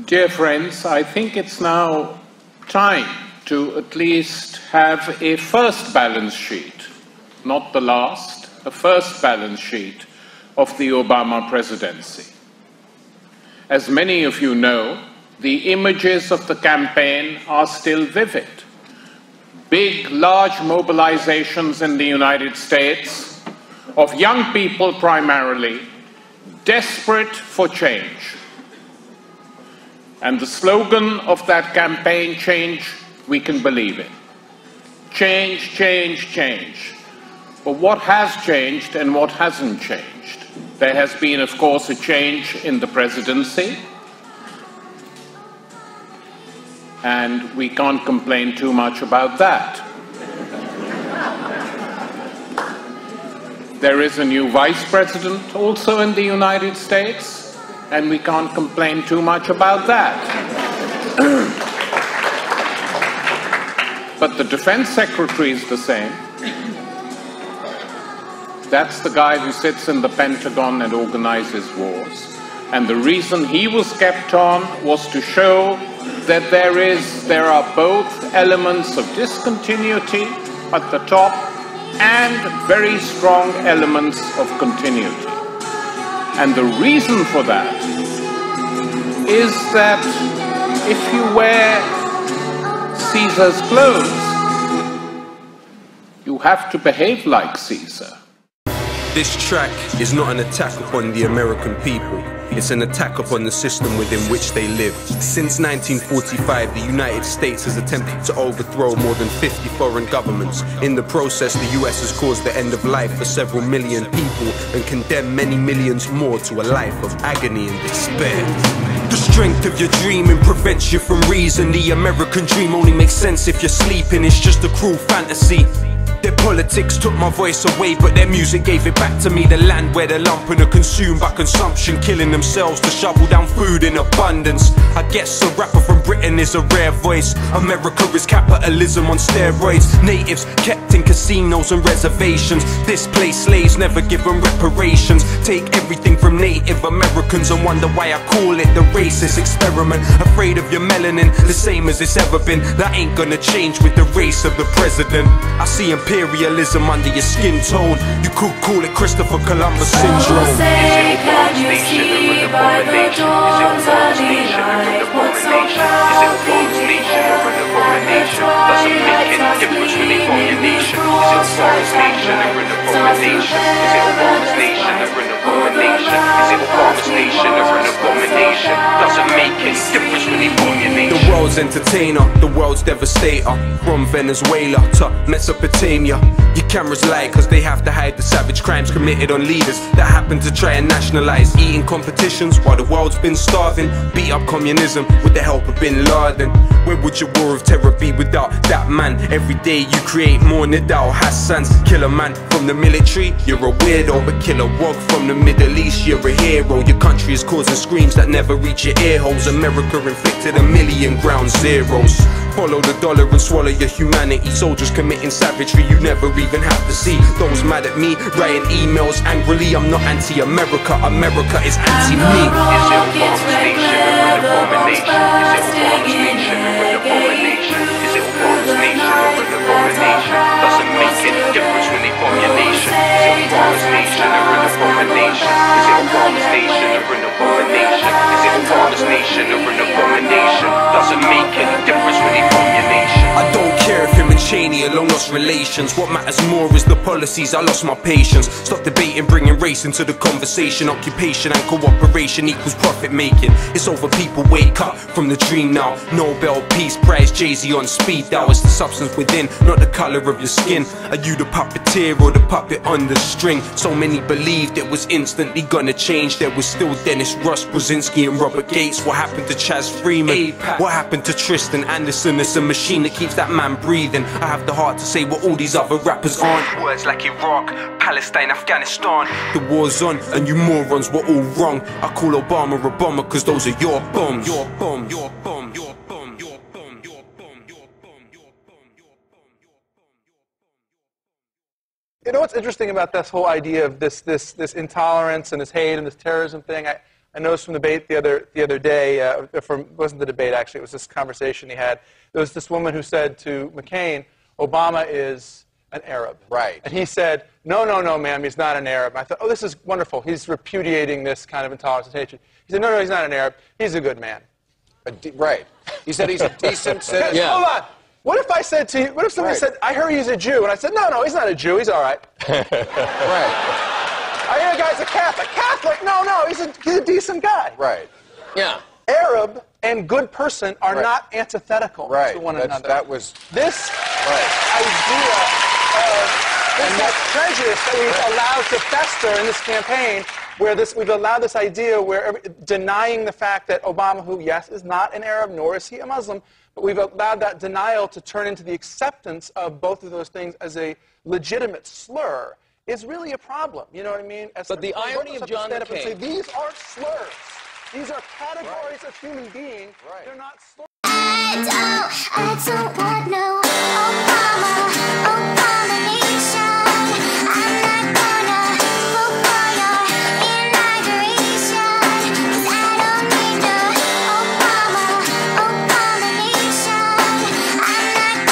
Dear friends, I think it's now time to at least have a first balance sheet, not the last, a first balance sheet of the Obama presidency. As many of you know, the images of the campaign are still vivid. Big, large mobilizations in the United States of young people primarily, desperate for change. And the slogan of that campaign, change we can believe in. Change, change, change. But what has changed and what hasn't changed? There has been, of course, a change in the presidency. And we can't complain too much about that. There is a new vice president also in the United States, and we can't complain too much about that. But the defense secretary is the same. That's the guy who sits in the Pentagon and organizes wars. And the reason he was kept on was to show that there are both elements of discontinuity at the top and very strong elements of continuity. And the reason for that is that if you wear Caesar's clothes, you have to behave like Caesar. This track is not an attack upon the American people. It's an attack upon the system within which they live. Since 1945, the United States has attempted to overthrow more than 50 foreign governments. In the process, the US has caused the end of life for several million people and condemned many millions more to a life of agony and despair. The strength of your dreaming prevents you from reason. The American dream only makes sense if you're sleeping. It's just a cruel fantasy. Their politics took my voice away, but their music gave it back to me. The land where the lumpen are consumed by consumption, killing themselves to shovel down food in abundance. I guess a rapper from Britain is a rare voice. America is capitalism on steroids. Natives kept in casinos and reservations. Displaced slaves never given reparations. Take everything from Native Americans and wonder why I call it the racist experiment. Afraid of your melanin, the same as it's ever been. That ain't gonna change with the race of the president. I see imperialism under your skin tone. You could call it Christopher Columbus syndrome. Oh, say, can you see by the dawn's early light what so proudly we held at the twilight's gleaming in the cross lights like light? Doesn't make any difference when they form your nation. The world's entertainer, the world's devastator. From Venezuela to Mesopotamia. Your cameras lie cause they have to hide the savage crimes committed on leaders that happen to try and nationalize eating competitions while the world's been starving. Beat up communism with the help of Bin Laden. Where would your war of terror be without that man? Every day you create more Nidal Hassans. Kill a man from the military, you're a weirdo. But kill a wog from the Middle East, you're a hero. Your country is causing screams that never reach your ear holes. America inflicted 1,000,000 ground zeros. Follow the dollar and swallow your humanity. Soldiers committing savagery you never even have to see. Those mad at me, writing emails angrily. I'm not anti-America, America is anti-me. Doesn't make any difference when they form your nation. Is it Obama's nation or an abomination? Is it Obama's nation or an abomination? Is it Obama's nation or an abomination? Doesn't make any difference when they form your nation. I don't care if him and Cheney are long lost relations. What matters more is the policies. I lost my patience. Stop debating, bringing race into the conversation. Occupation and cooperation equals profit making. It's over, people wake up from the dream now. Nobel Peace Prize, Jay-Z on speed dial. It's the substance within, not the color of your skin. Are you the puppeteer or the puppet on the string? So many believed it was instantly gonna change. There was still Dennis Ross, Brzezinski and Robert Gates. What happened to Chaz Freeman? What happened to Tristan Anderson? It's a machine that keeps that man breathing. I have the heart to say what all these other rappers aren't. Words like Iraq, Palestine, Afghanistan. The war's on and you morons were all wrong. I call Obama a bomber cause those are your bombs. Your bomb, your bomb, your bomb, your bomb, your bomb, your bomb, your bomb, your bomb, your bomb. You know what's interesting about this whole idea of this intolerance and this hate and this terrorism thing? I noticed from the debate the other day, it wasn't the debate actually, it was this conversation he had. There was this woman who said to McCain, Obama is an Arab. Right. And he said, no, ma'am, he's not an Arab. And I thought, oh, this is wonderful. He's repudiating this kind of intolerance and hatred. He said, no, he's not an Arab. He's a good man. Right. He said he's a decent citizen. Yeah. Hold on. What if I said to you, what if somebody said, I heard he's a Jew, and I said, no, he's not a Jew, he's all right. Right. I hear the guy's a Catholic. Catholic? No, he's a decent guy. Right. Yeah. Arab and good person are not antithetical to one another. That was this idea of prejudice that we've allowed to fester in this campaign, where we've allowed this idea where denying the fact that Obama, who, yes, is not an Arab, nor is he a Muslim, but we've allowed that denial to turn into the acceptance of both of those things as a legitimate slur is really a problem. You know what I mean? But the irony of John McCain... Say, these aren't slurs. These are categories of human being. Right. They're not slurs. I don't want no Obama nation. I'm not gonna vote for your inauguration, 'cause I don't need no Obama nation. I'm not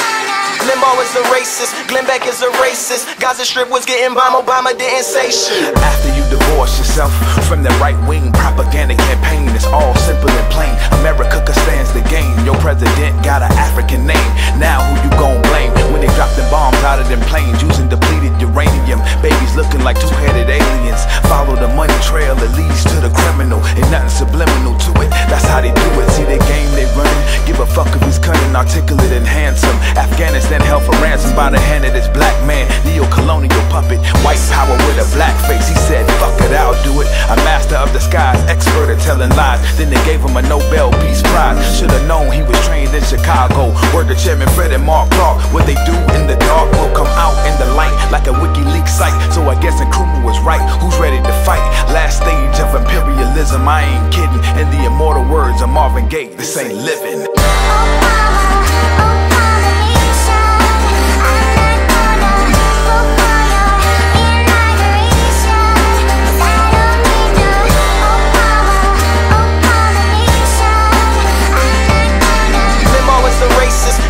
gonna... Limbaugh is a racist, Glenn Beck is a racist, Gaza Strip was getting bombed, Obama didn't say shit. After you divorce yourself from the right-wing propaganda campaign, it's all simple and plain. America stands the game. Your president got an African name. Now who you gon' blame when they drop them bombs out of them planes using depleted uranium? Babies looking like two-headed aliens. Follow the money trail that leads to the criminal, and nothing subliminal to it. That's how they do it. See the game they running. Give a fuck if he's cunning, articulate, and handsome. Afghanistan held for ransom by the hand of this black man, neo-colonial puppet, white power with a black face. He said, fuck it, I'll do it. A master of disguise, expert at telling lies. Then they gave him a Nobel Peace Prize. Should've known he was trained in Chicago. Word to Chairman Fred and Mark Clark. What they do in the dark will come out in the light like a WikiLeaks site. So I guess Nkrumah was right. Who's ready to fight? Last stage of imperialism, I ain't kidding. In the immortal words of Marvin Gaye, this ain't living.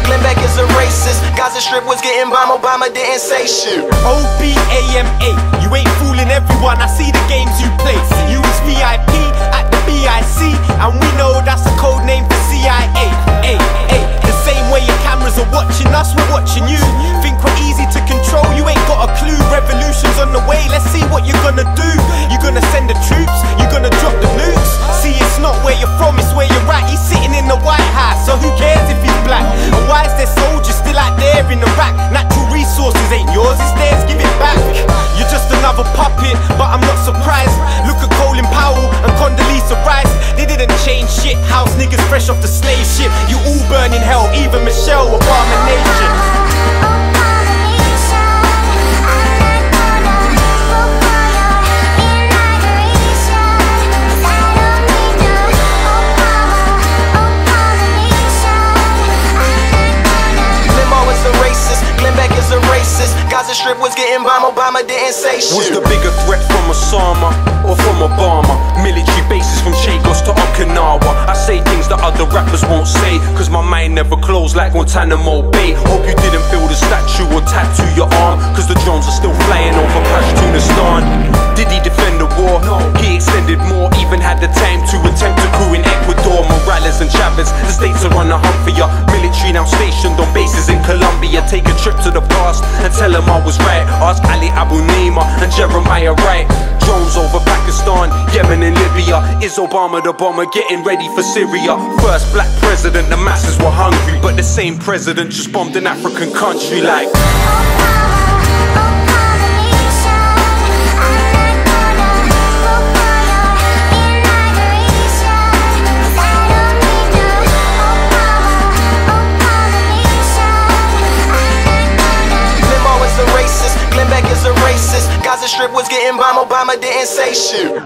Glenn Beck is a racist, Gaza Strip was getting bombed, Obama didn't say shit. O-B-A-M-A, you ain't fooling everyone, I see the games you play. You was VIP at the BIC, and we know that's a code name for CIA. The same way your cameras are watching us, we're watching you. Think we're easy to control, you ain't got a clue. Revolution's on the way, let's see what you're gonna do. You gonna send the troops, you gonna drop the nukes. See, it's not where you're from, it's where you're at. He's sitting in the White House, so who cares if he's black? And why is there soldiers still out there in Iraq? Natural resources ain't yours, it's theirs, give it back. You're just another puppet, but I'm not surprised. Look at Colin Powell and Condoleezza Rice. They didn't change shit, house niggas fresh off the slave ship. You all burn in hell, even Michelle, Abomination. Gaza Strip was getting bombed, Obama didn't say shit. Was the bigger threat from Osama or from Obama? Military bases from Chagos to Okinawa. I say things that other rappers won't say, cause my mind never closed like Guantanamo Bay. Hope you didn't build a statue or tattoo your arm, cause the drones are still flying over Pashtunistan. Did he defend the war? No. He extended more, even had the time to attempt a coup in Ecuador. Morales and Chavez, the states are on the hunt for ya. Military now stationed on bases in Colombia. Take a trip to the past and tell them I was right. Ask Ali Abu Nima and Jeremiah Wright. Drones over Pakistan, Yemen and Libya. Is Obama the bomber getting ready for Syria? First black president, the masses were hungry, but the same president just bombed an African country like Glenn Beck is a racist, Gaza Strip was getting bombed, Obama didn't say shit.